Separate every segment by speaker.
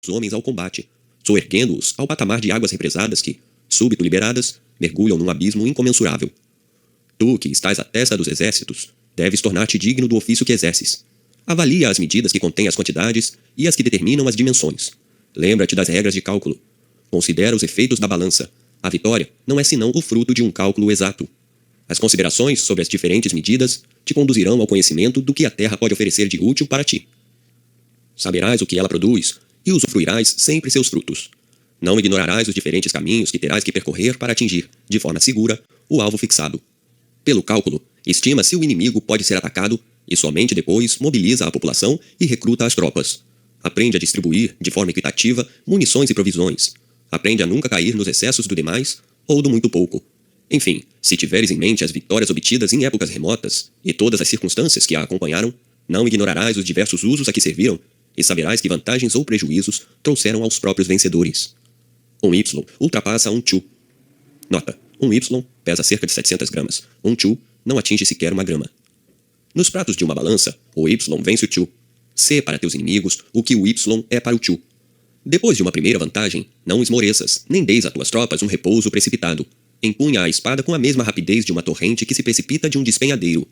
Speaker 1: homens ao combate, soerguendo-os ao patamar de águas represadas que, súbito liberadas, mergulham num abismo incomensurável. Tu, que estás à testa dos exércitos, deves tornar-te digno do ofício que exerces. Avalia as medidas que contêm as quantidades e as que determinam as dimensões. Lembra-te das regras de cálculo. Considera os efeitos da balança. A vitória não é senão o fruto de um cálculo exato. As considerações sobre as diferentes medidas te conduzirão ao conhecimento do que a terra pode oferecer de útil para ti. Saberás o que ela produz e usufruirás sempre seus frutos. Não ignorarás os diferentes caminhos que terás que percorrer para atingir, de forma segura, o alvo fixado. Pelo cálculo, estima se o inimigo pode ser atacado e somente depois mobiliza a população e recruta as tropas. Aprende a distribuir, de forma equitativa, munições e provisões. Aprende a nunca cair nos excessos do demais ou do muito pouco. Enfim, se tiveres em mente as vitórias obtidas em épocas remotas e todas as circunstâncias que a acompanharam, não ignorarás os diversos usos a que serviram e saberás que vantagens ou prejuízos trouxeram aos próprios vencedores. Um Y ultrapassa um Chu. Nota: um Y pesa cerca de 700 gramas. Um Chu não atinge sequer uma grama. Nos pratos de uma balança, o Y vence o Chu. Sê para teus inimigos o que o Y é para o Chu. Depois de uma primeira vantagem, não esmoreças, nem deis a tuas tropas um repouso precipitado. Empunha a espada com a mesma rapidez de uma torrente que se precipita de um despenhadeiro.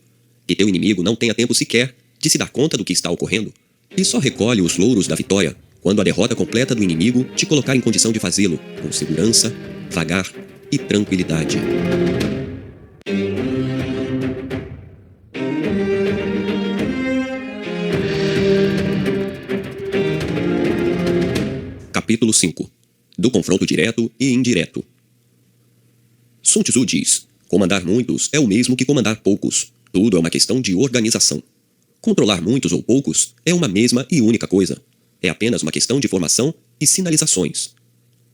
Speaker 1: Que teu inimigo não tenha tempo sequer de se dar conta do que está ocorrendo. E só recolhe os louros da vitória quando a derrota completa do inimigo te colocar em condição de fazê-lo, com segurança, vagar e tranquilidade. Capítulo 5. Do confronto direto e indireto. Sun Tzu diz: comandar muitos é o mesmo que comandar poucos. Tudo é uma questão de organização. Controlar muitos ou poucos é uma mesma e única coisa. É apenas uma questão de formação e sinalizações.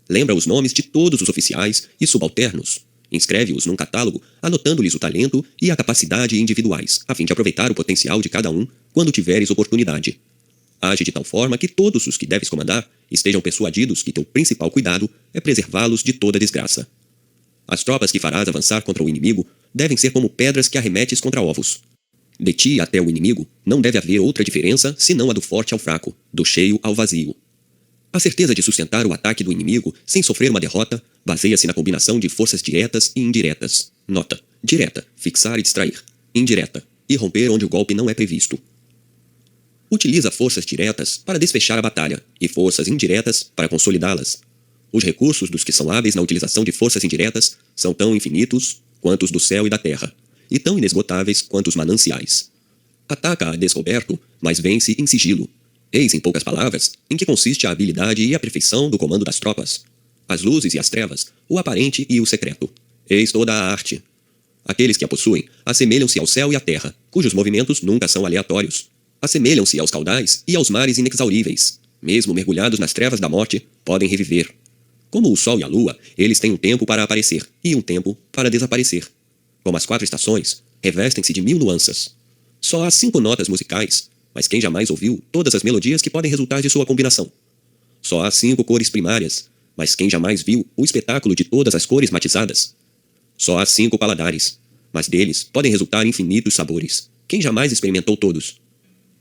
Speaker 1: Lembra os nomes de todos os oficiais e subalternos. Inscreve-os num catálogo, anotando-lhes o talento e a capacidade individuais, a fim de aproveitar o potencial de cada um quando tiveres oportunidade. Age de tal forma que todos os que deves comandar estejam persuadidos que teu principal cuidado é preservá-los de toda desgraça. As tropas que farás avançar contra o inimigo devem ser como pedras que arremetes contra ovos. De ti até o inimigo não deve haver outra diferença senão a do forte ao fraco, do cheio ao vazio. A certeza de sustentar o ataque do inimigo sem sofrer uma derrota baseia-se na combinação de forças diretas e indiretas. Nota: direta, fixar e distrair. Indireta, irromper onde o golpe não é previsto. Utiliza forças diretas para desfechar a batalha e forças indiretas para consolidá-las. Os recursos dos que são hábeis na utilização de forças indiretas são tão infinitos quanto os do céu e da terra, e tão inesgotáveis quanto os mananciais. Ataca a descoberto, mas vence em sigilo. Eis, em poucas palavras, em que consiste a habilidade e a perfeição do comando das tropas. As luzes e as trevas, o aparente e o secreto. Eis toda a arte. Aqueles que a possuem assemelham-se ao céu e à terra, cujos movimentos nunca são aleatórios. Assemelham-se aos caudais e aos mares inexauríveis. Mesmo mergulhados nas trevas da morte, podem reviver. Como o sol e a lua, eles têm um tempo para aparecer e um tempo para desaparecer. Como as 4 estações, revestem-se de 1000 nuances. Só há 5 notas musicais, mas quem jamais ouviu todas as melodias que podem resultar de sua combinação? Só há 5 cores primárias, mas quem jamais viu o espetáculo de todas as cores matizadas? Só há 5 paladares, mas deles podem resultar infinitos sabores. Quem jamais experimentou todos?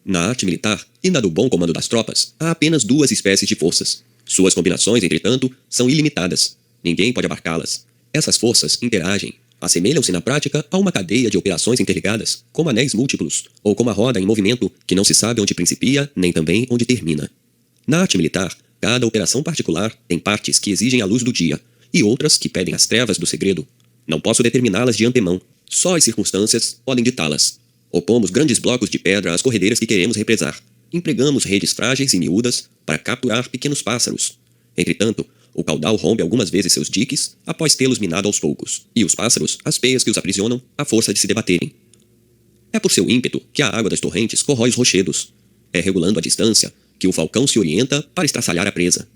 Speaker 1: Na arte militar e na do bom comando das tropas, há apenas 2 espécies de forças. Suas combinações, entretanto, são ilimitadas. Ninguém pode abarcá-las. Essas forças interagem. Assemelham-se na prática a uma cadeia de operações interligadas, como anéis múltiplos, ou como a roda em movimento que não se sabe onde principia, nem também onde termina. Na arte militar, cada operação particular tem partes que exigem a luz do dia, e outras que pedem as trevas do segredo. Não posso determiná-las de antemão, só as circunstâncias podem ditá-las. Opomos grandes blocos de pedra às corredeiras que queremos represar. Empregamos redes frágeis e miúdas para capturar pequenos pássaros. Entretanto, o caudal rompe algumas vezes seus diques após tê-los minado aos poucos, e os pássaros, as peias que os aprisionam, à força de se debaterem. É por seu ímpeto que a água das torrentes corrói os rochedos. É regulando a distância que o falcão se orienta para estraçalhar a presa.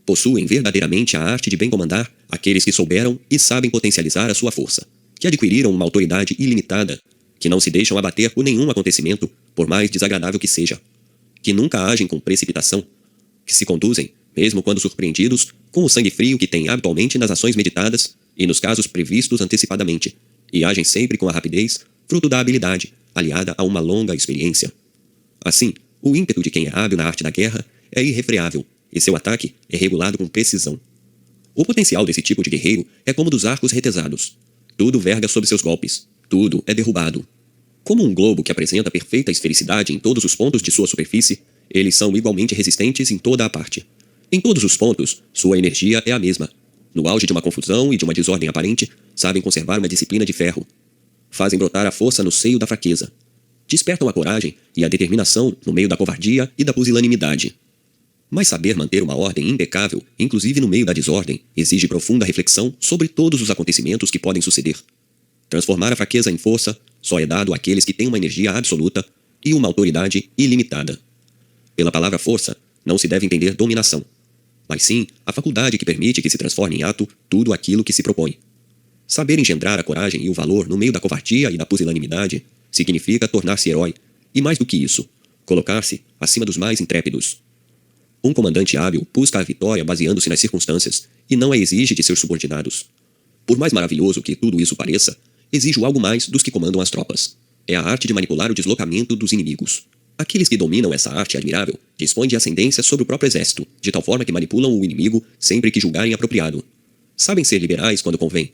Speaker 1: Possuem verdadeiramente a arte de bem comandar aqueles que souberam e sabem potencializar a sua força, que adquiriram uma autoridade ilimitada, que não se deixam abater por nenhum acontecimento, por mais desagradável que seja, que nunca agem com precipitação, que se conduzem, mesmo quando surpreendidos, com o sangue frio que têm habitualmente nas ações meditadas e nos casos previstos antecipadamente, e agem sempre com a rapidez, fruto da habilidade, aliada a uma longa experiência. Assim, o ímpeto de quem é hábil na arte da guerra é irrefreável, e seu ataque é regulado com precisão. O potencial desse tipo de guerreiro é como dos arcos retesados. Tudo verga sob seus golpes. Tudo é derrubado. Como um globo que apresenta perfeita esfericidade em todos os pontos de sua superfície, eles são igualmente resistentes em toda a parte. Em todos os pontos, sua energia é a mesma. No auge de uma confusão e de uma desordem aparente, sabem conservar uma disciplina de ferro. Fazem brotar a força no seio da fraqueza. Despertam a coragem e a determinação no meio da covardia e da pusilanimidade. Mas saber manter uma ordem impecável, inclusive no meio da desordem, exige profunda reflexão sobre todos os acontecimentos que podem suceder. Transformar a fraqueza em força só é dado àqueles que têm uma energia absoluta e uma autoridade ilimitada. Pela palavra força, não se deve entender dominação, mas sim a faculdade que permite que se transforme em ato tudo aquilo que se propõe. Saber engendrar a coragem e o valor no meio da covardia e da pusilanimidade significa tornar-se herói, e mais do que isso, colocar-se acima dos mais intrépidos. Um comandante hábil busca a vitória baseando-se nas circunstâncias e não a exige de seus subordinados. Por mais maravilhoso que tudo isso pareça, exige algo mais dos que comandam as tropas. É a arte de manipular o deslocamento dos inimigos. Aqueles que dominam essa arte admirável dispõem de ascendência sobre o próprio exército, de tal forma que manipulam o inimigo sempre que julgarem apropriado. Sabem ser liberais quando convém.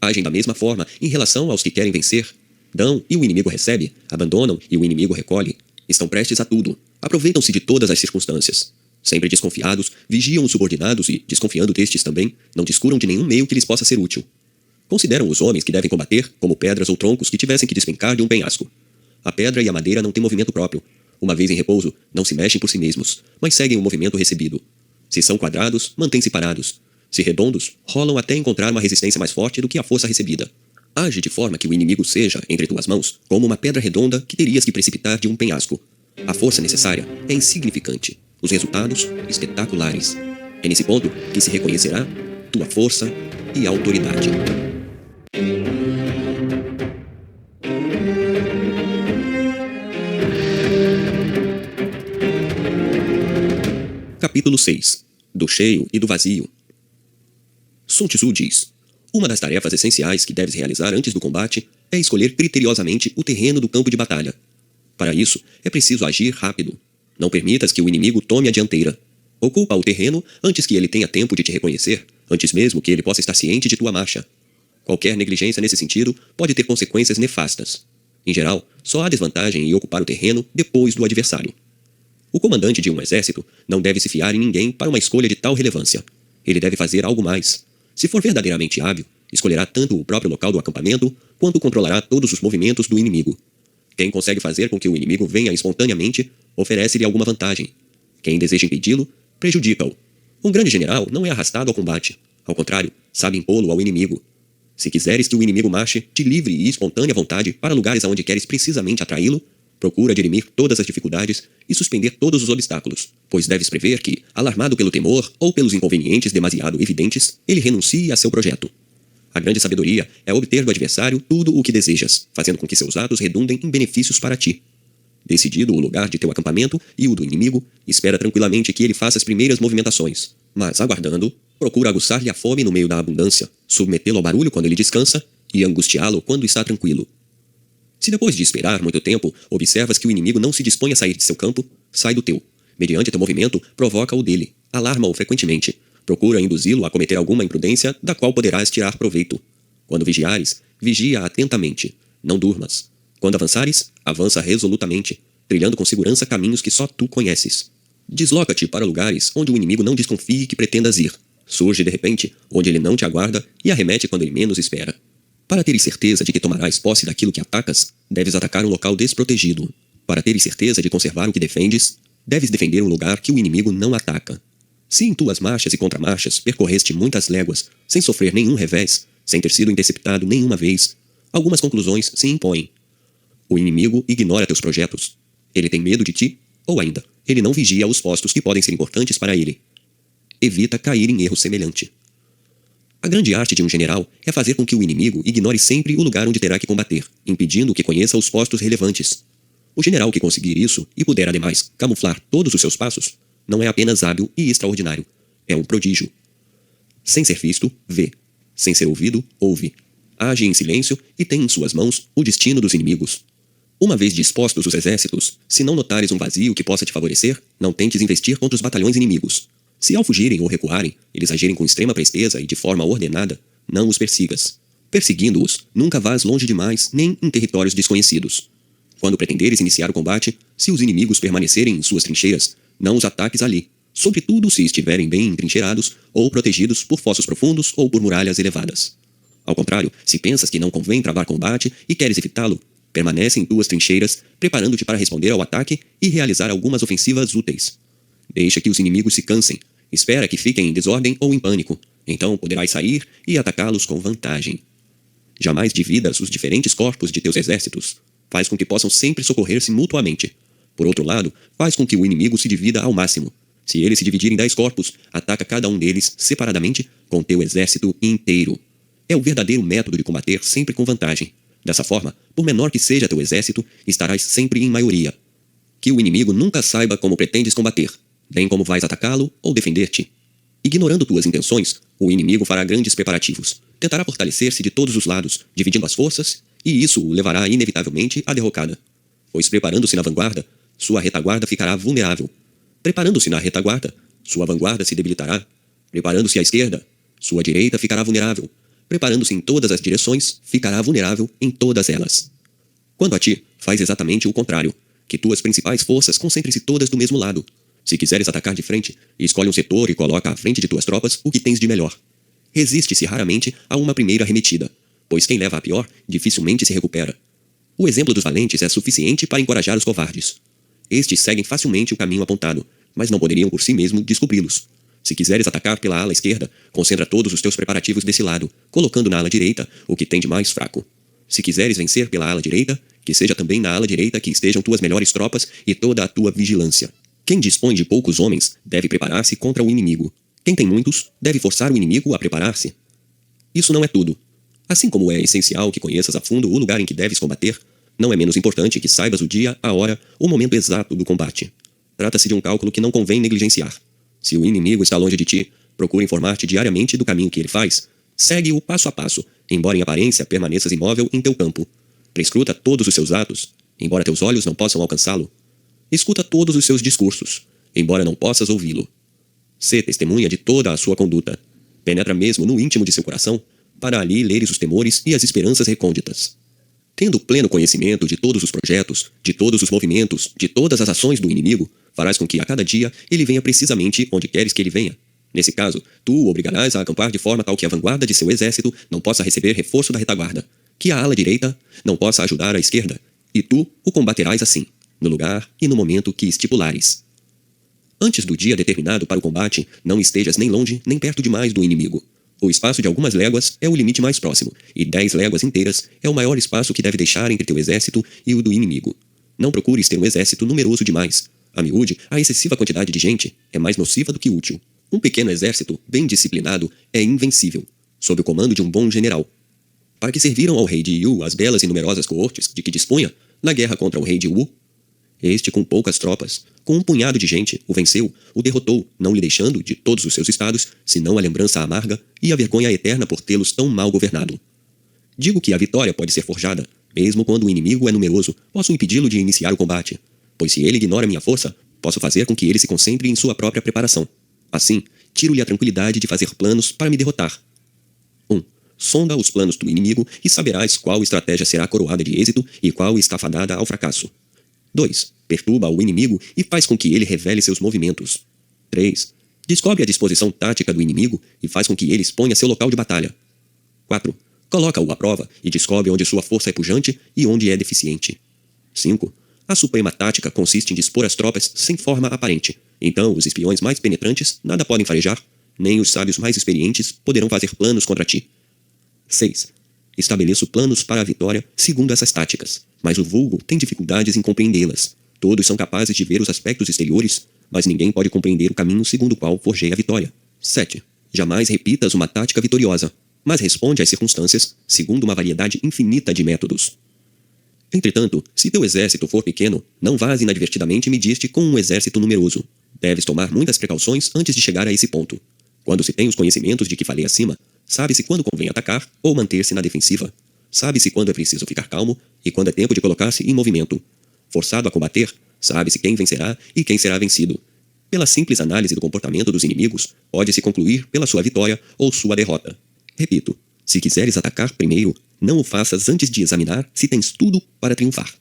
Speaker 1: Agem da mesma forma em relação aos que querem vencer. Dão e o inimigo recebe, abandonam e o inimigo recolhe. Estão prestes a tudo. Aproveitam-se de todas as circunstâncias. Sempre desconfiados, vigiam os subordinados e, desconfiando destes também, não descuram de nenhum meio que lhes possa ser útil. Consideram os homens que devem combater como pedras ou troncos que tivessem que despencar de um penhasco. A pedra e a madeira não têm movimento próprio. Uma vez em repouso, não se mexem por si mesmos, mas seguem o movimento recebido. Se são quadrados, mantêm-se parados. Se redondos, rolam até encontrar uma resistência mais forte do que a força recebida. Age de forma que o inimigo seja, entre tuas mãos, como uma pedra redonda que terias que precipitar de um penhasco. A força necessária é insignificante. Os resultados, espetaculares. É nesse ponto que se reconhecerá tua força e autoridade. Capítulo 6. Do cheio e do vazio. Sun Tzu diz: uma das tarefas essenciais que deves realizar antes do combate é escolher criteriosamente o terreno do campo de batalha. Para isso, é preciso agir rápido. Não permitas que o inimigo tome a dianteira. Ocupa o terreno antes que ele tenha tempo de te reconhecer, antes mesmo que ele possa estar ciente de tua marcha. Qualquer negligência nesse sentido pode ter consequências nefastas. Em geral, só há desvantagem em ocupar o terreno depois do adversário. O comandante de um exército não deve se fiar em ninguém para uma escolha de tal relevância. Ele deve fazer algo mais. Se for verdadeiramente hábil, escolherá tanto o próprio local do acampamento, quanto controlará todos os movimentos do inimigo. Quem consegue fazer com que o inimigo venha espontaneamente, oferece-lhe alguma vantagem. Quem deseja impedi-lo, prejudica-o. Um grande general não é arrastado ao combate. Ao contrário, sabe impô-lo ao inimigo. Se quiseres que o inimigo marche de livre e espontânea vontade para lugares aonde queres precisamente atraí-lo, procura dirimir todas as dificuldades e suspender todos os obstáculos, pois deves prever que, alarmado pelo temor ou pelos inconvenientes demasiado evidentes, ele renuncie a seu projeto. A grande sabedoria é obter do adversário tudo o que desejas, fazendo com que seus atos redundem em benefícios para ti. Decidido o lugar de teu acampamento e o do inimigo, espera tranquilamente que ele faça as primeiras movimentações, mas, aguardando, procura aguçar-lhe a fome no meio da abundância, submetê-lo ao barulho quando ele descansa e angustiá-lo quando está tranquilo. Se depois de esperar muito tempo, observas que o inimigo não se dispõe a sair de seu campo, sai do teu. Mediante teu movimento, provoca o dele, alarma-o frequentemente. Procura induzi-lo a cometer alguma imprudência da qual poderás tirar proveito. Quando vigiares, vigia atentamente. Não durmas. Quando avançares, avança resolutamente, trilhando com segurança caminhos que só tu conheces. Desloca-te para lugares onde o inimigo não desconfie que pretendas ir. Surge de repente, onde ele não te aguarda, e arremete quando ele menos espera. Para teres certeza de que tomarás posse daquilo que atacas, deves atacar um local desprotegido. Para teres certeza de conservar o que defendes, deves defender um lugar que o inimigo não ataca. Se em tuas marchas e contramarchas percorreste muitas léguas, sem sofrer nenhum revés, sem ter sido interceptado nenhuma vez, algumas conclusões se impõem. O inimigo ignora teus projetos. Ele tem medo de ti, ou ainda, ele não vigia os postos que podem ser importantes para ele. Evita cair em erro semelhante. A grande arte de um general é fazer com que o inimigo ignore sempre o lugar onde terá que combater, impedindo que conheça os postos relevantes. O general que conseguir isso, e puder ademais camuflar todos os seus passos, não é apenas hábil e extraordinário, é um prodígio. Sem ser visto, vê. Sem ser ouvido, ouve. Age em silêncio e tem em suas mãos o destino dos inimigos. Uma vez dispostos os exércitos, se não notares um vazio que possa te favorecer, não tentes investir contra os batalhões inimigos. Se ao fugirem ou recuarem, eles agirem com extrema presteza e de forma ordenada, não os persigas. Perseguindo-os, nunca vás longe demais, nem em territórios desconhecidos. Quando pretenderes iniciar o combate, se os inimigos permanecerem em suas trincheiras, não os ataques ali, sobretudo se estiverem bem entrincheirados ou protegidos por fossos profundos ou por muralhas elevadas. Ao contrário, se pensas que não convém travar combate e queres evitá-lo, permanece em tuas trincheiras, preparando-te para responder ao ataque e realizar algumas ofensivas úteis. Deixa que os inimigos se cansem, espera que fiquem em desordem ou em pânico, então poderás sair e atacá-los com vantagem. Jamais dividas os diferentes corpos de teus exércitos. Faz com que possam sempre socorrer-se mutuamente. Por outro lado, faz com que o inimigo se divida ao máximo. Se ele se dividir em 10 corpos, ataca cada um deles separadamente com teu exército inteiro. É o verdadeiro método de combater sempre com vantagem. Dessa forma, por menor que seja teu exército, estarás sempre em maioria. Que o inimigo nunca saiba como pretendes combater, nem como vais atacá-lo ou defender-te. Ignorando tuas intenções, o inimigo fará grandes preparativos. Tentará fortalecer-se de todos os lados, dividindo as forças, e isso o levará inevitavelmente à derrocada. Pois preparando-se na vanguarda, sua retaguarda ficará vulnerável. Preparando-se na retaguarda, sua vanguarda se debilitará. Preparando-se à esquerda, sua direita ficará vulnerável. Preparando-se em todas as direções, ficará vulnerável em todas elas. Quanto a ti, faz exatamente o contrário. Que tuas principais forças concentrem-se todas do mesmo lado. Se quiseres atacar de frente, escolhe um setor e coloca à frente de tuas tropas o que tens de melhor. Resiste-se raramente a uma primeira arremetida, pois quem leva a pior dificilmente se recupera. O exemplo dos valentes é suficiente para encorajar os covardes. Estes seguem facilmente o caminho apontado, mas não poderiam por si mesmos descobri-los. Se quiseres atacar pela ala esquerda, concentra todos os teus preparativos desse lado, colocando na ala direita o que tem de mais fraco. Se quiseres vencer pela ala direita, que seja também na ala direita que estejam tuas melhores tropas e toda a tua vigilância. Quem dispõe de poucos homens deve preparar-se contra o inimigo. Quem tem muitos deve forçar o inimigo a preparar-se. Isso não é tudo. Assim como é essencial que conheças a fundo o lugar em que deves combater, não é menos importante que saibas o dia, a hora, o momento exato do combate. Trata-se de um cálculo que não convém negligenciar. Se o inimigo está longe de ti, procura informar-te diariamente do caminho que ele faz. Segue-o passo a passo, embora em aparência permaneças imóvel em teu campo. Prescruta todos os seus atos, embora teus olhos não possam alcançá-lo. Escuta todos os seus discursos, embora não possas ouvi-lo. Sê testemunha de toda a sua conduta. Penetra mesmo no íntimo de seu coração, para ali leres os temores e as esperanças recônditas. Tendo pleno conhecimento de todos os projetos, de todos os movimentos, de todas as ações do inimigo, farás com que a cada dia ele venha precisamente onde queres que ele venha. Nesse caso, tu o obrigarás a acampar de forma tal que a vanguarda de seu exército não possa receber reforço da retaguarda, que a ala direita não possa ajudar a esquerda, e tu o combaterás assim, no lugar e no momento que estipulares. Antes do dia determinado para o combate, não estejas nem longe nem perto demais do inimigo. O espaço de algumas léguas é o limite mais próximo, e 10 léguas inteiras é o maior espaço que deve deixar entre teu exército e o do inimigo. Não procures ter um exército numeroso demais. A miúde, a excessiva quantidade de gente é mais nociva do que útil. Um pequeno exército, bem disciplinado, é invencível, sob o comando de um bom general. Para que serviram ao rei de Yu as belas e numerosas coortes de que dispunha, na guerra contra o rei de Wu? Este, com poucas tropas, com um punhado de gente, o venceu, o derrotou, não lhe deixando, de todos os seus estados, senão a lembrança amarga e a vergonha eterna por tê-los tão mal governado. Digo que a vitória pode ser forjada, mesmo quando o inimigo é numeroso, posso impedi-lo de iniciar o combate, pois se ele ignora minha força, posso fazer com que ele se concentre em sua própria preparação. Assim, tiro-lhe a tranquilidade de fazer planos para me derrotar. 1. Sonda os planos do inimigo e saberás qual estratégia será coroada de êxito e qual está fadada ao fracasso. 2. Perturba o inimigo e faz com que ele revele seus movimentos. 3. Descobre a disposição tática do inimigo e faz com que ele exponha seu local de batalha. 4. Coloca-o à prova e descobre onde sua força é pujante e onde é deficiente. 5. A suprema tática consiste em dispor as tropas sem forma aparente. Então, os espiões mais penetrantes nada podem farejar, nem os sábios mais experientes poderão fazer planos contra ti. 6. Estabeleço planos para a vitória segundo essas táticas, mas o vulgo tem dificuldades em compreendê-las. Todos são capazes de ver os aspectos exteriores, mas ninguém pode compreender o caminho segundo o qual forjei a vitória. 7. Jamais repitas uma tática vitoriosa, mas responde às circunstâncias segundo uma variedade infinita de métodos. Entretanto, se teu exército for pequeno, não vás inadvertidamente medir-te com um exército numeroso. Deves tomar muitas precauções antes de chegar a esse ponto. Quando se tem os conhecimentos de que falei acima, sabe-se quando convém atacar ou manter-se na defensiva. Sabe-se quando é preciso ficar calmo e quando é tempo de colocar-se em movimento. Forçado a combater, sabe-se quem vencerá e quem será vencido. Pela simples análise do comportamento dos inimigos, pode-se concluir pela sua vitória ou sua derrota. Repito, se quiseres atacar primeiro, não o faças antes de examinar se tens tudo para triunfar.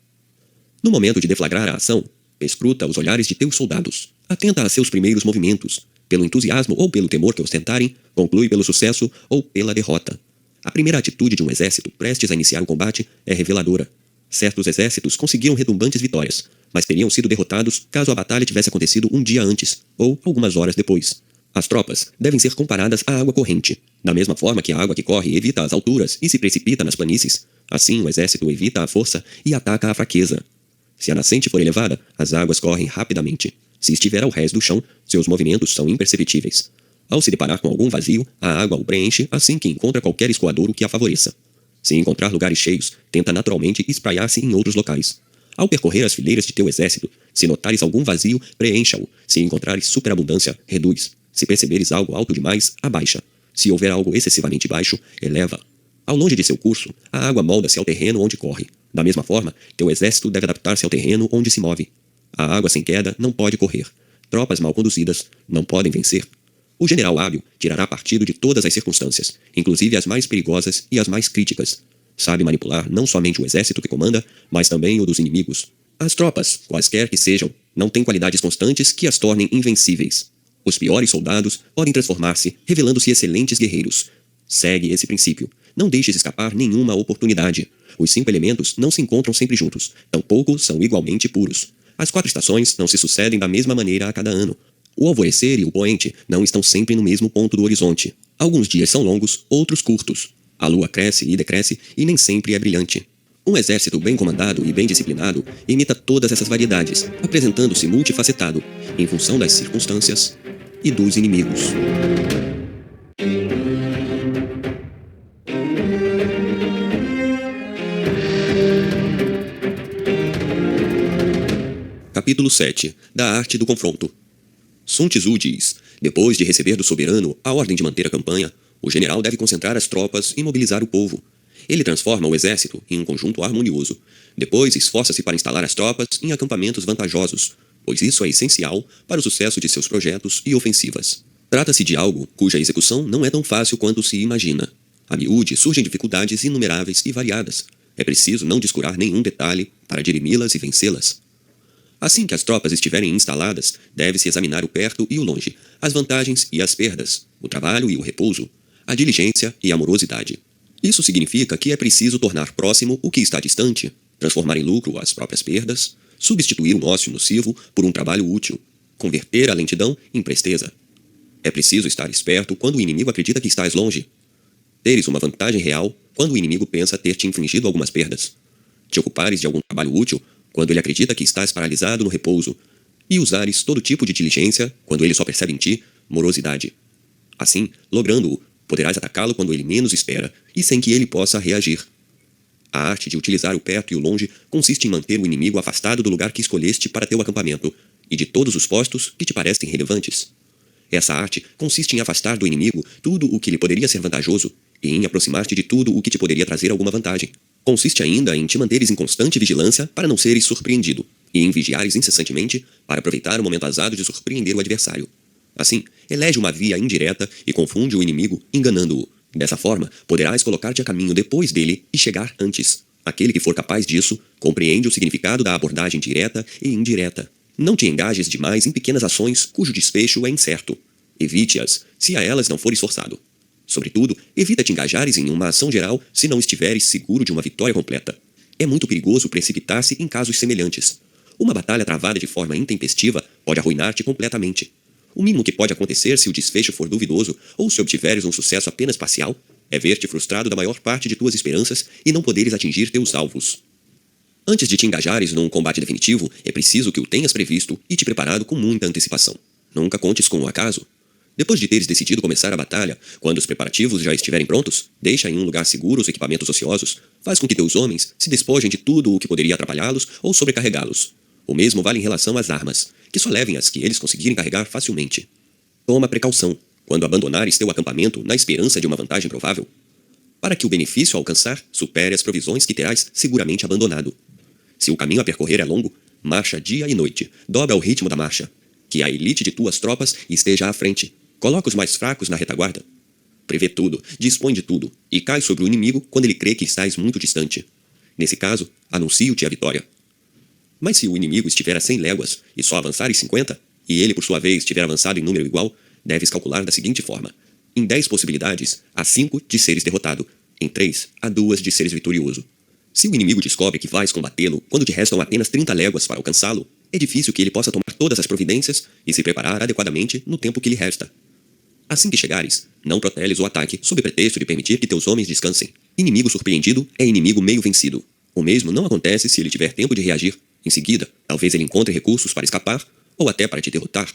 Speaker 1: No momento de deflagrar a ação, escruta os olhares de teus soldados. Atenta a seus primeiros movimentos. Pelo entusiasmo ou pelo temor que ostentarem, conclui pelo sucesso ou pela derrota. A primeira atitude de um exército prestes a iniciar o combate é reveladora. Certos exércitos conseguiram retumbantes vitórias, mas teriam sido derrotados caso a batalha tivesse acontecido um dia antes, ou algumas horas depois. As tropas devem ser comparadas à água corrente. Da mesma forma que a água que corre evita as alturas e se precipita nas planícies, assim o exército evita a força e ataca a fraqueza. Se a nascente for elevada, as águas correm rapidamente. Se estiver ao rés do chão, seus movimentos são imperceptíveis. Ao se deparar com algum vazio, a água o preenche assim que encontra qualquer escoadouro que a favoreça. Se encontrar lugares cheios, tenta naturalmente espraiar-se em outros locais. Ao percorrer as fileiras de teu exército, se notares algum vazio, preencha-o. Se encontrares superabundância, reduz. Se perceberes algo alto demais, abaixa. Se houver algo excessivamente baixo, eleva. Ao longe de seu curso, a água molda-se ao terreno onde corre. Da mesma forma, teu exército deve adaptar-se ao terreno onde se move. A água sem queda não pode correr. Tropas mal conduzidas não podem vencer. O general hábil tirará partido de todas as circunstâncias, inclusive as mais perigosas e as mais críticas. Sabe manipular não somente o exército que comanda, mas também o dos inimigos. As tropas, quaisquer que sejam, não têm qualidades constantes que as tornem invencíveis. Os piores soldados podem transformar-se, revelando-se excelentes guerreiros. Segue esse princípio. Não deixes escapar nenhuma oportunidade. Os 5 elementos não se encontram sempre juntos, tampouco são igualmente puros. As 4 estações não se sucedem da mesma maneira a cada ano. O alvorecer e o poente não estão sempre no mesmo ponto do horizonte. Alguns dias são longos, outros curtos. A lua cresce e decresce e nem sempre é brilhante. Um exército bem comandado e bem disciplinado imita todas essas variedades, apresentando-se multifacetado, em função das circunstâncias e dos inimigos. Capítulo 7. Da arte do confronto. Sun Tzu diz: depois de receber do soberano a ordem de manter a campanha, o general deve concentrar as tropas e mobilizar o povo. Ele transforma o exército em um conjunto harmonioso. Depois esforça-se para instalar as tropas em acampamentos vantajosos, pois isso é essencial para o sucesso de seus projetos e ofensivas. Trata-se de algo cuja execução não é tão fácil quanto se imagina. A miúde surgem dificuldades inumeráveis e variadas. É preciso não descurar nenhum detalhe para dirimi-las e vencê-las. Assim que as tropas estiverem instaladas, deve-se examinar o perto e o longe, as vantagens e as perdas, o trabalho e o repouso, a diligência e a morosidade. Isso significa que é preciso tornar próximo o que está distante, transformar em lucro as próprias perdas, substituir um ócio nocivo por um trabalho útil, converter a lentidão em presteza. É preciso estar esperto quando o inimigo acredita que estás longe. Teres uma vantagem real quando o inimigo pensa ter te infligido algumas perdas. Te ocupares de algum trabalho útil quando ele acredita que estás paralisado no repouso, e usares todo tipo de diligência quando ele só percebe em ti morosidade. Assim, logrando-o, poderás atacá-lo quando ele menos espera e sem que ele possa reagir. A arte de utilizar o perto e o longe consiste em manter o inimigo afastado do lugar que escolheste para teu acampamento e de todos os postos que te parecem relevantes. Essa arte consiste em afastar do inimigo tudo o que lhe poderia ser vantajoso e em aproximar-te de tudo o que te poderia trazer alguma vantagem. Consiste ainda em te manteres em constante vigilância para não seres surpreendido, e em vigiares incessantemente para aproveitar o momento azado de surpreender o adversário. Assim, elege uma via indireta e confunde o inimigo, enganando-o. Dessa forma, poderás colocar-te a caminho depois dele e chegar antes. Aquele que for capaz disso, compreende o significado da abordagem direta e indireta. Não te engajes demais em pequenas ações cujo desfecho é incerto. Evite-as, se a elas não fores forçado. Sobretudo, evita te engajares em uma ação geral se não estiveres seguro de uma vitória completa. É muito perigoso precipitar-se em casos semelhantes. Uma batalha travada de forma intempestiva pode arruinar-te completamente. O mínimo que pode acontecer se o desfecho for duvidoso ou se obtiveres um sucesso apenas parcial é ver-te frustrado da maior parte de tuas esperanças e não poderes atingir teus alvos. Antes de te engajares num combate definitivo, é preciso que o tenhas previsto e te preparado com muita antecipação. Nunca contes com o acaso. Depois de teres decidido começar a batalha, quando os preparativos já estiverem prontos, deixa em um lugar seguro os equipamentos ociosos, faz com que teus homens se despojem de tudo o que poderia atrapalhá-los ou sobrecarregá-los. O mesmo vale em relação às armas, que só levem as que eles conseguirem carregar facilmente. Toma precaução quando abandonares teu acampamento na esperança de uma vantagem provável. Para que o benefício a alcançar supere as provisões que terás seguramente abandonado. Se o caminho a percorrer é longo, marcha dia e noite, dobra o ritmo da marcha. que a elite de tuas tropas esteja à frente. Coloca os mais fracos na retaguarda. Prevê tudo, dispõe de tudo, e cai sobre o inimigo quando ele crê que estás muito distante. Nesse caso, anuncio-te a vitória. Mas se o inimigo estiver a 100 léguas e só avançar em 50, e ele por sua vez tiver avançado em número igual, deves calcular da seguinte forma: em 10 possibilidades, há 5 de seres derrotado, em 3, há 2 de seres vitorioso. Se o inimigo descobre que vais combatê-lo quando te restam apenas 30 léguas para alcançá-lo, é difícil que ele possa tomar todas as providências e se preparar adequadamente no tempo que lhe resta. Assim que chegares, não proteles o ataque sob pretexto de permitir que teus homens descansem. Inimigo surpreendido é inimigo meio vencido. O mesmo não acontece se ele tiver tempo de reagir. Em seguida, talvez ele encontre recursos para escapar ou até para te derrotar.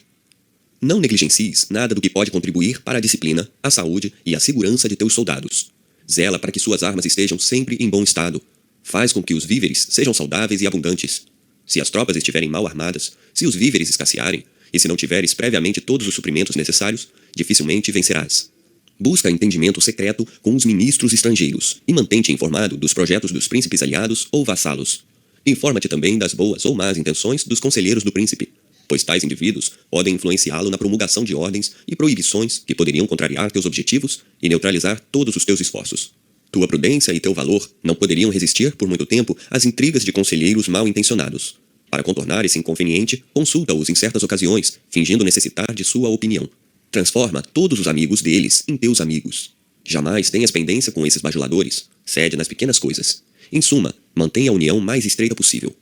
Speaker 1: Não negligencies nada do que pode contribuir para a disciplina, a saúde e a segurança de teus soldados. Zela para que suas armas estejam sempre em bom estado. Faz com que os víveres sejam saudáveis e abundantes. Se as tropas estiverem mal armadas, se os víveres escassearem, e se não tiveres previamente todos os suprimentos necessários, dificilmente vencerás. Busca entendimento secreto com os ministros estrangeiros e mantém-te informado dos projetos dos príncipes aliados ou vassalos. Informa-te também das boas ou más intenções dos conselheiros do príncipe, pois tais indivíduos podem influenciá-lo na promulgação de ordens e proibições que poderiam contrariar teus objetivos e neutralizar todos os teus esforços. Tua prudência e teu valor não poderiam resistir por muito tempo às intrigas de conselheiros mal intencionados. Para contornar esse inconveniente, consulta-os em certas ocasiões, fingindo necessitar de sua opinião. Transforma todos os amigos deles em teus amigos. Jamais tenhas pendência com esses bajuladores. Cede nas pequenas coisas. Em suma, mantenha a união mais estreita possível.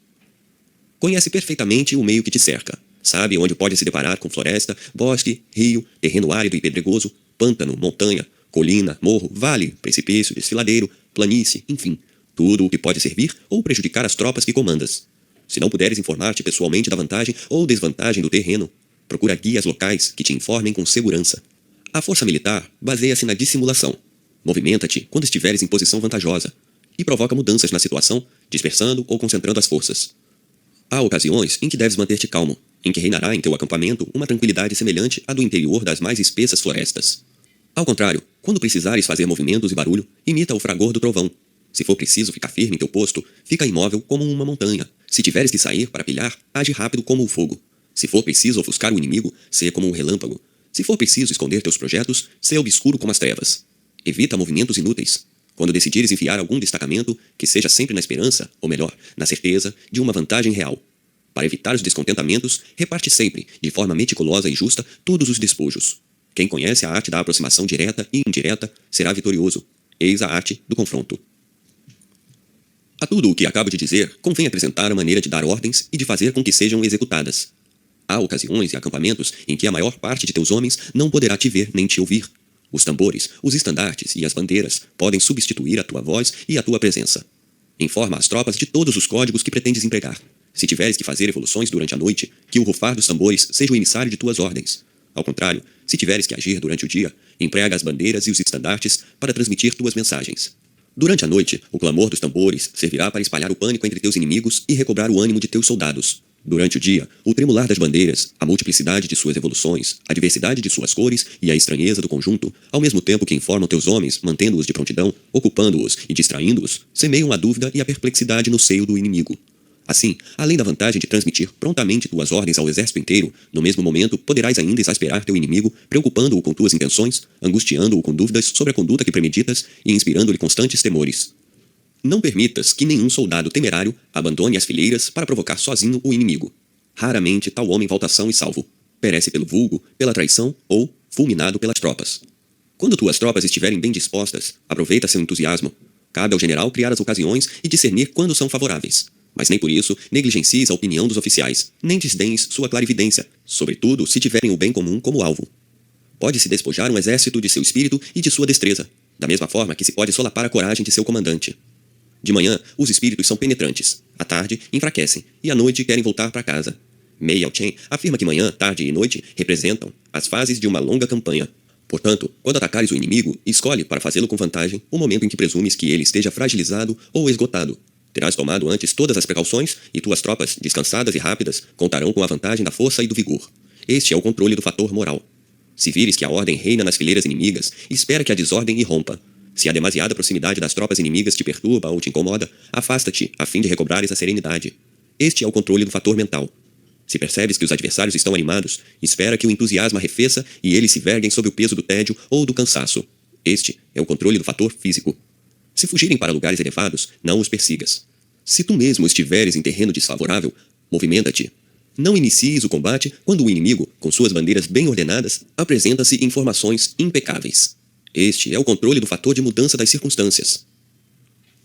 Speaker 1: Conhece perfeitamente o meio que te cerca. Sabe onde pode se deparar com floresta, bosque, rio, terreno árido e pedregoso, pântano, montanha, colina, morro, vale, precipício, desfiladeiro, planície, enfim, tudo o que pode servir ou prejudicar as tropas que comandas. Se não puderes informar-te pessoalmente da vantagem ou desvantagem do terreno, procura guias locais que te informem com segurança. A força militar baseia-se na dissimulação. Movimenta-te quando estiveres em posição vantajosa e provoca mudanças na situação, dispersando ou concentrando as forças. Há ocasiões em que deves manter-te calmo, em que reinará em teu acampamento uma tranquilidade semelhante à do interior das mais espessas florestas. Ao contrário, quando precisares fazer movimentos e barulho, imita o fragor do trovão. Se for preciso ficar firme em teu posto, fica imóvel como uma montanha. Se tiveres que sair para pilhar, age rápido como o fogo. Se for preciso ofuscar o inimigo, seja como um relâmpago. Se for preciso esconder teus projetos, seja obscuro como as trevas. Evita movimentos inúteis. Quando decidires enviar algum destacamento, que seja sempre na esperança, ou melhor, na certeza, de uma vantagem real. Para evitar os descontentamentos, reparte sempre, de forma meticulosa e justa, todos os despojos. Quem conhece a arte da aproximação direta e indireta será vitorioso. Eis a arte do confronto. A tudo o que acabo de dizer, convém apresentar a maneira de dar ordens e de fazer com que sejam executadas. Há ocasiões e acampamentos em que a maior parte de teus homens não poderá te ver nem te ouvir. Os tambores, os estandartes e as bandeiras podem substituir a tua voz e a tua presença. Informa as tropas de todos os códigos que pretendes empregar. Se tiveres que fazer evoluções durante a noite, que o rufar dos tambores seja o emissário de tuas ordens. Ao contrário, se tiveres que agir durante o dia, emprega as bandeiras e os estandartes para transmitir tuas mensagens. Durante a noite, o clamor dos tambores servirá para espalhar o pânico entre teus inimigos e recobrar o ânimo de teus soldados. Durante o dia, o tremular das bandeiras, a multiplicidade de suas evoluções, a diversidade de suas cores e a estranheza do conjunto, ao mesmo tempo que informam teus homens, mantendo-os de prontidão, ocupando-os e distraindo-os, semeiam a dúvida e a perplexidade no seio do inimigo. Assim, além da vantagem de transmitir prontamente tuas ordens ao exército inteiro, no mesmo momento poderás ainda exasperar teu inimigo, preocupando-o com tuas intenções, angustiando-o com dúvidas sobre a conduta que premeditas e inspirando-lhe constantes temores. Não permitas que nenhum soldado temerário abandone as fileiras para provocar sozinho o inimigo. Raramente tal homem volta são e salvo. Perece pelo vulgo, pela traição ou fulminado pelas tropas. Quando tuas tropas estiverem bem dispostas, aproveita seu entusiasmo. Cabe ao general criar as ocasiões e discernir quando são favoráveis. Mas nem por isso negligencies a opinião dos oficiais, nem desdenhes sua clarividência, sobretudo se tiverem o bem comum como alvo. Pode-se despojar um exército de seu espírito e de sua destreza, da mesma forma que se pode solapar a coragem de seu comandante. De manhã, os espíritos são penetrantes, à tarde, enfraquecem, e à noite querem voltar para casa. Mei Ao-chen afirma que manhã, tarde e noite representam as fases de uma longa campanha. Portanto, quando atacares o inimigo, escolhe, para fazê-lo com vantagem, o momento em que presumes que ele esteja fragilizado ou esgotado. Terás tomado antes todas as precauções e tuas tropas, descansadas e rápidas, contarão com a vantagem da força e do vigor. Este é o controle do fator moral. Se vires que a ordem reina nas fileiras inimigas, espera que a desordem irrompa. Se a demasiada proximidade das tropas inimigas te perturba ou te incomoda, afasta-te a fim de recobrares a serenidade. Este é o controle do fator mental. Se percebes que os adversários estão animados, espera que o entusiasmo arrefeça e eles se verguem sob o peso do tédio ou do cansaço. Este é o controle do fator físico. Se fugirem para lugares elevados, não os persigas. Se tu mesmo estiveres em terreno desfavorável, movimenta-te. Não inicies o combate quando o inimigo, com suas bandeiras bem ordenadas, apresenta-se em formações impecáveis. Este é o controle do fator de mudança das circunstâncias.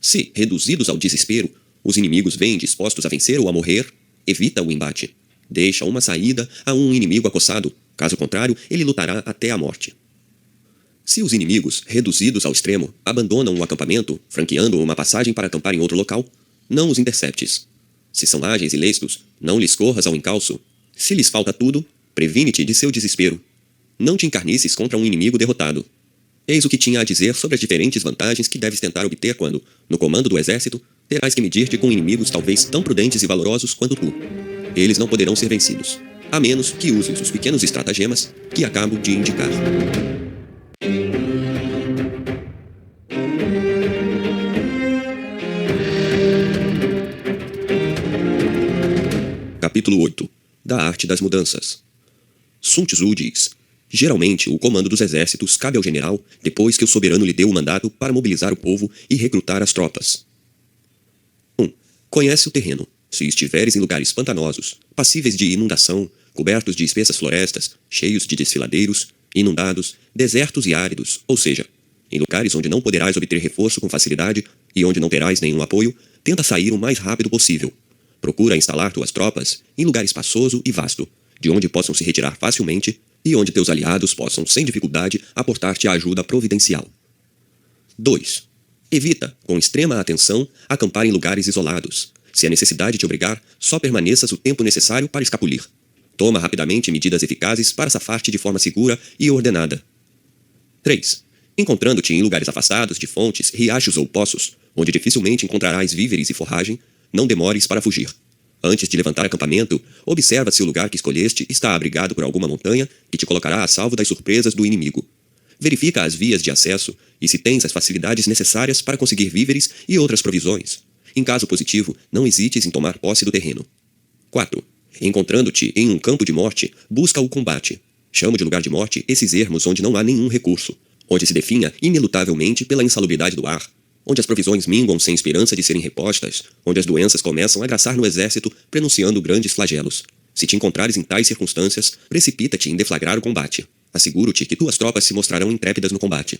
Speaker 1: Se, reduzidos ao desespero, os inimigos vêm dispostos a vencer ou a morrer, evita o embate. Deixa uma saída a um inimigo acossado, caso contrário, ele lutará até a morte. Se os inimigos, reduzidos ao extremo, abandonam o acampamento, franqueando uma passagem para acampar em outro local, não os interceptes. Se são ágeis e lestos, não lhes corras ao encalço. Se lhes falta tudo, previne-te de seu desespero. Não te encarnices contra um inimigo derrotado. Eis o que tinha a dizer sobre as diferentes vantagens que deves tentar obter quando, no comando do exército, terás que medir-te com inimigos talvez tão prudentes e valorosos quanto tu. Eles não poderão ser vencidos, a menos que uses os pequenos estratagemas que acabo de indicar. Capítulo 8. Da arte das mudanças. Sun Tzu diz: geralmente, o comando dos exércitos cabe ao general depois que o soberano lhe deu o mandato para mobilizar o povo e recrutar as tropas. 1. Conhece o terreno. Se estiveres em lugares pantanosos, passíveis de inundação, cobertos de espessas florestas, cheios de desfiladeiros, inundados, desertos e áridos, ou seja, em lugares onde não poderás obter reforço com facilidade e onde não terás nenhum apoio, tenta sair o mais rápido possível. Procura instalar tuas tropas em lugar espaçoso e vasto, de onde possam se retirar facilmente e onde teus aliados possam, sem dificuldade, aportar-te a ajuda providencial. 2. Evita, com extrema atenção, acampar em lugares isolados. Se a necessidade te obrigar, só permaneças o tempo necessário para escapulir. Toma rapidamente medidas eficazes para safar-te de forma segura e ordenada. 3. Encontrando-te em lugares afastados de fontes, riachos ou poços, onde dificilmente encontrarás víveres e forragem, não demores para fugir. Antes de levantar acampamento, observa se o lugar que escolheste está abrigado por alguma montanha que te colocará a salvo das surpresas do inimigo. Verifica as vias de acesso e se tens as facilidades necessárias para conseguir víveres e outras provisões. Em caso positivo, não hesites em tomar posse do terreno. 4. Encontrando-te em um campo de morte, busca o combate. Chamo de lugar de morte esses ermos onde não há nenhum recurso, onde se definha inelutavelmente pela insalubridade do ar, onde as provisões minguam sem esperança de serem repostas, onde as doenças começam a graçar no exército, prenunciando grandes flagelos. Se te encontrares em tais circunstâncias, precipita-te em deflagrar o combate. Asseguro-te que tuas tropas se mostrarão intrépidas no combate.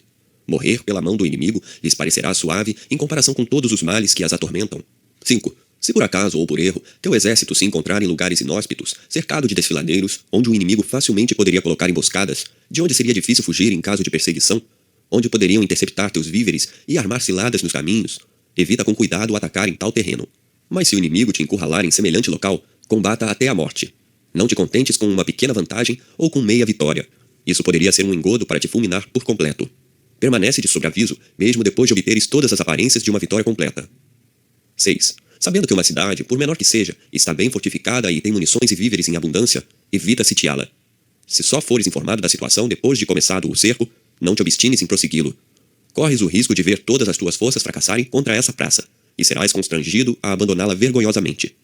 Speaker 1: Morrer pela mão do inimigo lhes parecerá suave em comparação com todos os males que as atormentam. 5. Se por acaso ou por erro, teu exército se encontrar em lugares inóspitos, cercado de desfiladeiros, onde o inimigo facilmente poderia colocar emboscadas, de onde seria difícil fugir em caso de perseguição, onde poderiam interceptar teus víveres e armar ciladas nos caminhos, evita com cuidado atacar em tal terreno. Mas se o inimigo te encurralar em semelhante local, combata até a morte. Não te contentes com uma pequena vantagem ou com meia vitória. Isso poderia ser um engodo para te fulminar por completo. Permanece de sobreaviso, mesmo depois de obteres todas as aparências de uma vitória completa. 6. Sabendo que uma cidade, por menor que seja, está bem fortificada e tem munições e víveres em abundância, evita sitiá-la. Se só fores informado da situação depois de começado o cerco, não te obstines em prossegui-lo. Corres o risco de ver todas as tuas forças fracassarem contra essa praça, e serás constrangido a abandoná-la vergonhosamente.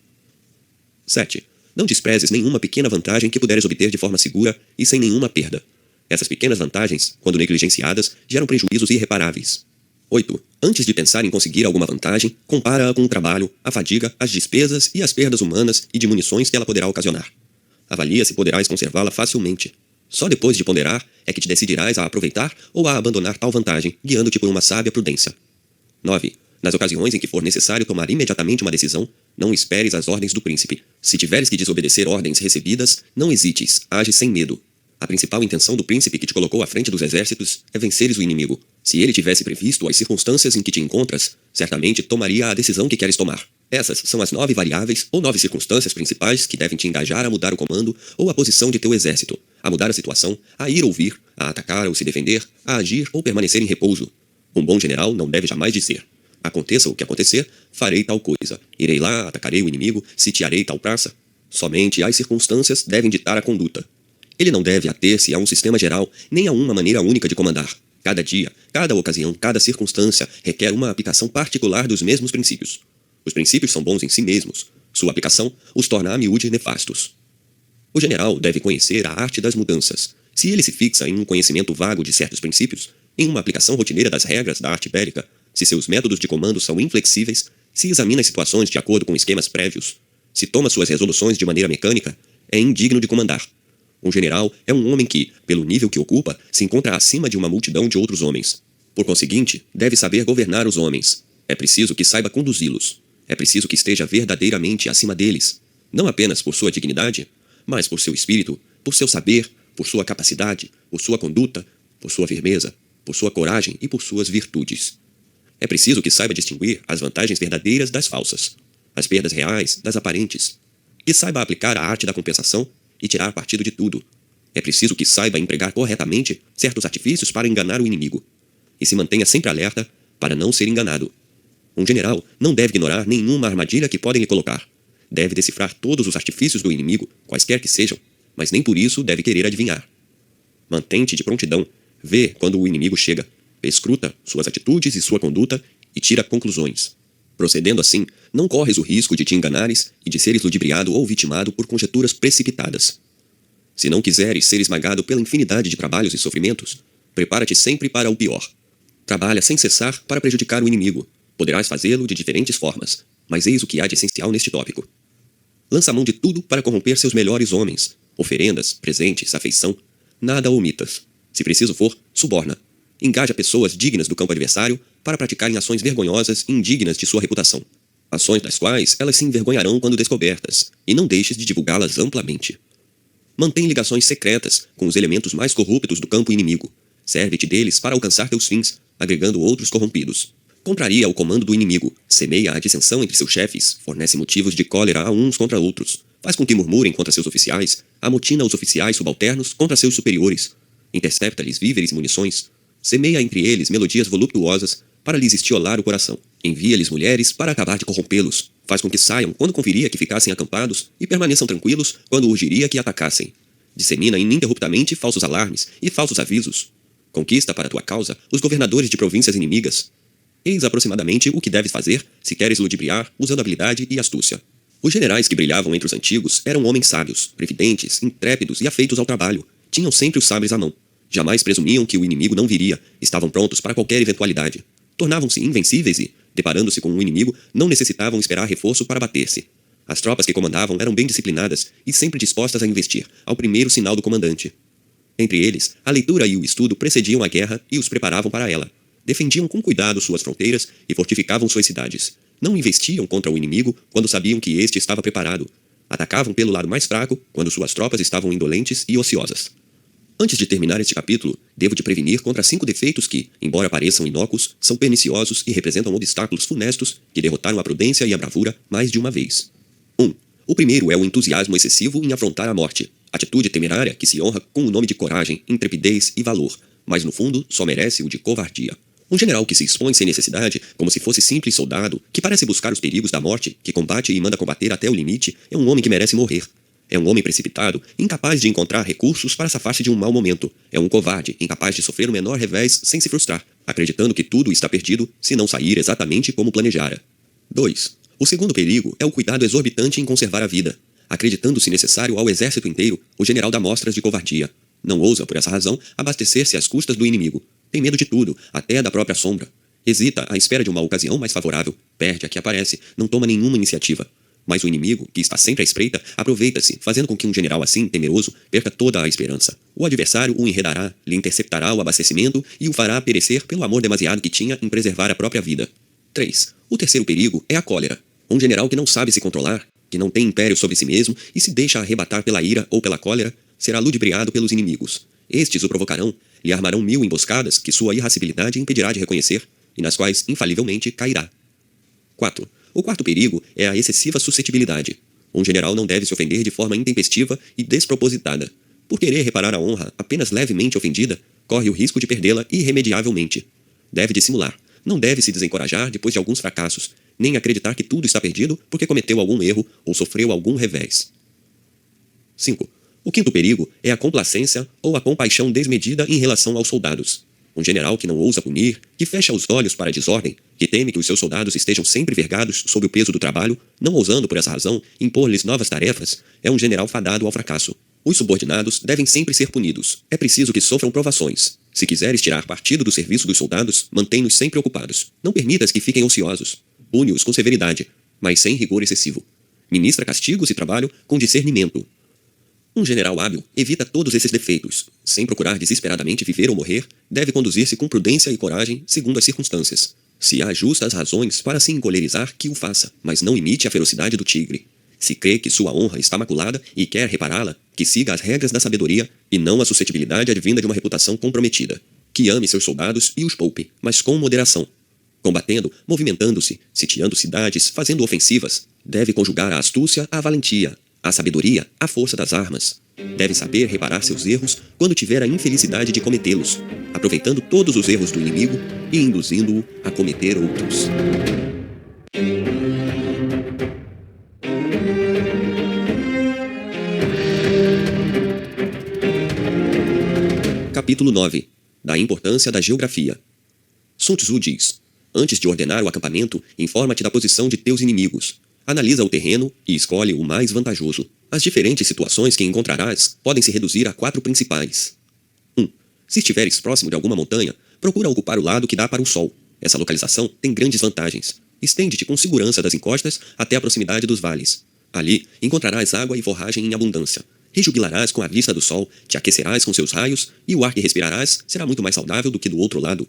Speaker 1: 7. Não desprezes nenhuma pequena vantagem que puderes obter de forma segura e sem nenhuma perda. Essas pequenas vantagens, quando negligenciadas, geram prejuízos irreparáveis. 8. Antes de pensar em conseguir alguma vantagem, compara-a com o trabalho, a fadiga, as despesas e as perdas humanas e de munições que ela poderá ocasionar. Avalia se poderás conservá-la facilmente. Só depois de ponderar é que te decidirás a aproveitar ou a abandonar tal vantagem, guiando-te por uma sábia prudência. 9. Nas ocasiões em que for necessário tomar imediatamente uma decisão, não esperes as ordens do príncipe. Se tiveres que desobedecer ordens recebidas, não hesites, age sem medo. A principal intenção do príncipe que te colocou à frente dos exércitos é venceres o inimigo. Se ele tivesse previsto as circunstâncias em que te encontras, certamente tomaria a decisão que queres tomar. Essas são as 9 variáveis ou 9 circunstâncias principais que devem te engajar a mudar o comando ou a posição de teu exército, a mudar a situação, a ir ou vir, a atacar ou se defender, a agir ou permanecer em repouso. Um bom general não deve jamais dizer: aconteça o que acontecer, farei tal coisa, irei lá, atacarei o inimigo, sitiarei tal praça. Somente as circunstâncias devem ditar a conduta. Ele não deve ater-se a um sistema geral, nem a uma maneira única de comandar. Cada dia, cada ocasião, cada circunstância requer uma aplicação particular dos mesmos princípios. Os princípios são bons em si mesmos. Sua aplicação os torna a miúde nefastos. O general deve conhecer a arte das mudanças. Se ele se fixa em um conhecimento vago de certos princípios, em uma aplicação rotineira das regras da arte bélica, se seus métodos de comando são inflexíveis, se examina as situações de acordo com esquemas prévios, se toma suas resoluções de maneira mecânica, é indigno de comandar. Um general é um homem que, pelo nível que ocupa, se encontra acima de uma multidão de outros homens. Por conseguinte, deve saber governar os homens. É preciso que saiba conduzi-los. É preciso que esteja verdadeiramente acima deles, não apenas por sua dignidade, mas por seu espírito, por seu saber, por sua capacidade, por sua conduta, por sua firmeza, por sua coragem e por suas virtudes. É preciso que saiba distinguir as vantagens verdadeiras das falsas, as perdas reais das aparentes, que saiba aplicar a arte da compensação e tirar partido de tudo. É preciso que saiba empregar corretamente certos artifícios para enganar o inimigo, e se mantenha sempre alerta para não ser enganado. Um general não deve ignorar nenhuma armadilha que podem lhe colocar. Deve decifrar todos os artifícios do inimigo, quaisquer que sejam, mas nem por isso deve querer adivinhar. Mantente de prontidão, vê quando o inimigo chega, escruta suas atitudes e sua conduta e tira conclusões. Procedendo assim, não corres o risco de te enganares e de seres ludibriado ou vitimado por conjecturas precipitadas. Se não quiseres ser esmagado pela infinidade de trabalhos e sofrimentos, prepara-te sempre para o pior. Trabalha sem cessar para prejudicar o inimigo. Poderás fazê-lo de diferentes formas, mas eis o que há de essencial neste tópico. Lança a mão de tudo para corromper seus melhores homens. Oferendas, presentes, afeição. Nada omitas. Se preciso for, suborna. Engaja pessoas dignas do campo adversário para praticarem ações vergonhosas e indignas de sua reputação. Ações das quais elas se envergonharão quando descobertas, e não deixes de divulgá-las amplamente. Mantém ligações secretas com os elementos mais corruptos do campo inimigo. Serve-te deles para alcançar teus fins, agregando outros corrompidos. Contraria o comando do inimigo, semeia a dissensão entre seus chefes, fornece motivos de cólera a uns contra outros, faz com que murmurem contra seus oficiais, amotina os oficiais subalternos contra seus superiores, intercepta-lhes víveres e munições, semeia entre eles melodias voluptuosas para lhes estiolar o coração, envia-lhes mulheres para acabar de corrompê-los, faz com que saiam quando conviria que ficassem acampados e permaneçam tranquilos quando urgiria que atacassem. Dissemina ininterruptamente falsos alarmes e falsos avisos. Conquista para tua causa os governadores de províncias inimigas. Eis aproximadamente o que deves fazer se queres ludibriar usando habilidade e astúcia. Os generais que brilhavam entre os antigos eram homens sábios, previdentes, intrépidos e afeitos ao trabalho. Tinham sempre os sabres à mão. Jamais presumiam que o inimigo não viria. Estavam prontos para qualquer eventualidade. Tornavam-se invencíveis e, deparando-se com um inimigo, não necessitavam esperar reforço para bater-se. As tropas que comandavam eram bem disciplinadas e sempre dispostas a investir, ao primeiro sinal do comandante. Entre eles, a leitura e o estudo precediam a guerra e os preparavam para ela. Defendiam com cuidado suas fronteiras e fortificavam suas cidades. Não investiam contra o inimigo quando sabiam que este estava preparado. Atacavam pelo lado mais fraco quando suas tropas estavam indolentes e ociosas. Antes de terminar este capítulo, devo te prevenir contra 5 defeitos que, embora pareçam inócuos, são perniciosos e representam obstáculos funestos que derrotaram a prudência e a bravura mais de uma vez. 1. O primeiro é o entusiasmo excessivo em afrontar a morte. Atitude temerária que se honra com o nome de coragem, intrepidez e valor, mas no fundo só merece o de covardia. Um general que se expõe sem necessidade, como se fosse simples soldado, que parece buscar os perigos da morte, que combate e manda combater até o limite, é um homem que merece morrer. É um homem precipitado, incapaz de encontrar recursos para safar-se de um mau momento. É um covarde, incapaz de sofrer o menor revés sem se frustrar, acreditando que tudo está perdido se não sair exatamente como planejara. 2. O segundo perigo é o cuidado exorbitante em conservar a vida. Acreditando-se necessário ao exército inteiro, o general dá mostras de covardia. Não ousa, por essa razão, abastecer-se às custas do inimigo. Tem medo de tudo, até da própria sombra. Hesita à espera de uma ocasião mais favorável. Perde a que aparece, não toma nenhuma iniciativa. Mas o inimigo, que está sempre à espreita, aproveita-se, fazendo com que um general assim, temeroso, perca toda a esperança. O adversário o enredará, lhe interceptará o abastecimento e o fará perecer pelo amor demasiado que tinha em preservar a própria vida. 3. O terceiro perigo é a cólera. Um general que não sabe se controlar, que não tem império sobre si mesmo e se deixa arrebatar pela ira ou pela cólera, será ludibriado pelos inimigos. Estes o provocarão, lhe armarão 1000 emboscadas que sua irascibilidade impedirá de reconhecer e nas quais infalivelmente cairá. 4. O quarto perigo é a excessiva suscetibilidade. Um general não deve se ofender de forma intempestiva e despropositada. Por querer reparar a honra apenas levemente ofendida, corre o risco de perdê-la irremediavelmente. Deve dissimular, não deve se desencorajar depois de alguns fracassos, nem acreditar que tudo está perdido porque cometeu algum erro ou sofreu algum revés. 5. O quinto perigo é a complacência ou a compaixão desmedida em relação aos soldados. Um general que não ousa punir, que fecha os olhos para a desordem, que teme que os seus soldados estejam sempre vergados sob o peso do trabalho, não ousando, por essa razão, impor-lhes novas tarefas, é um general fadado ao fracasso. Os subordinados devem sempre ser punidos. É preciso que sofram provações. Se quiseres tirar partido do serviço dos soldados, mantém-nos sempre ocupados. Não permitas que fiquem ociosos. Pune-os com severidade, mas sem rigor excessivo. Ministra castigos e trabalho com discernimento. Um general hábil evita todos esses defeitos. Sem procurar desesperadamente viver ou morrer, deve conduzir-se com prudência e coragem segundo as circunstâncias. Se há justas razões para se encolerizar, que o faça, mas não imite a ferocidade do tigre. Se crê que sua honra está maculada e quer repará-la, que siga as regras da sabedoria e não a suscetibilidade advinda de uma reputação comprometida. Que ame seus soldados e os poupe, mas com moderação. Combatendo, movimentando-se, sitiando cidades, fazendo ofensivas, deve conjugar a astúcia à valentia, a sabedoria à força das armas. Deve saber reparar seus erros quando tiver a infelicidade de cometê-los, aproveitando todos os erros do inimigo e induzindo-o a cometer outros. Capítulo 9. Da importância da geografia. Sun Tzu diz: antes de ordenar o acampamento, informa-te da posição de teus inimigos. Analisa o terreno e escolhe o mais vantajoso. As diferentes situações que encontrarás podem se reduzir a 4 principais. 1. Se estiveres próximo de alguma montanha, procura ocupar o lado que dá para o sol. Essa localização tem grandes vantagens. Estende-te com segurança das encostas até a proximidade dos vales. Ali encontrarás água e forragem em abundância. Rejubilarás com a vista do sol, te aquecerás com seus raios, e o ar que respirarás será muito mais saudável do que do outro lado.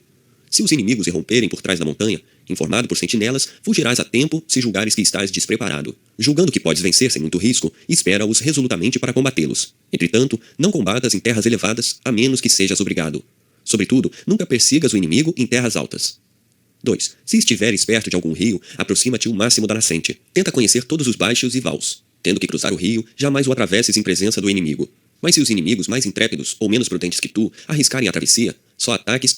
Speaker 1: Se os inimigos irromperem por trás da montanha, informado por sentinelas, fugirás a tempo se julgares que estás despreparado. Julgando que podes vencer sem muito risco, espera-os resolutamente para combatê-los. Entretanto, não combatas em terras elevadas, a menos que sejas obrigado. Sobretudo, nunca persigas o inimigo em terras altas. 2. Se estiveres perto de algum rio, aproxima-te o máximo da nascente. Tenta conhecer todos os baixos e vals. Tendo que cruzar o rio, jamais o atravesses em presença do inimigo. Mas se os inimigos mais intrépidos ou menos prudentes que tu arriscarem a travessia, só ataques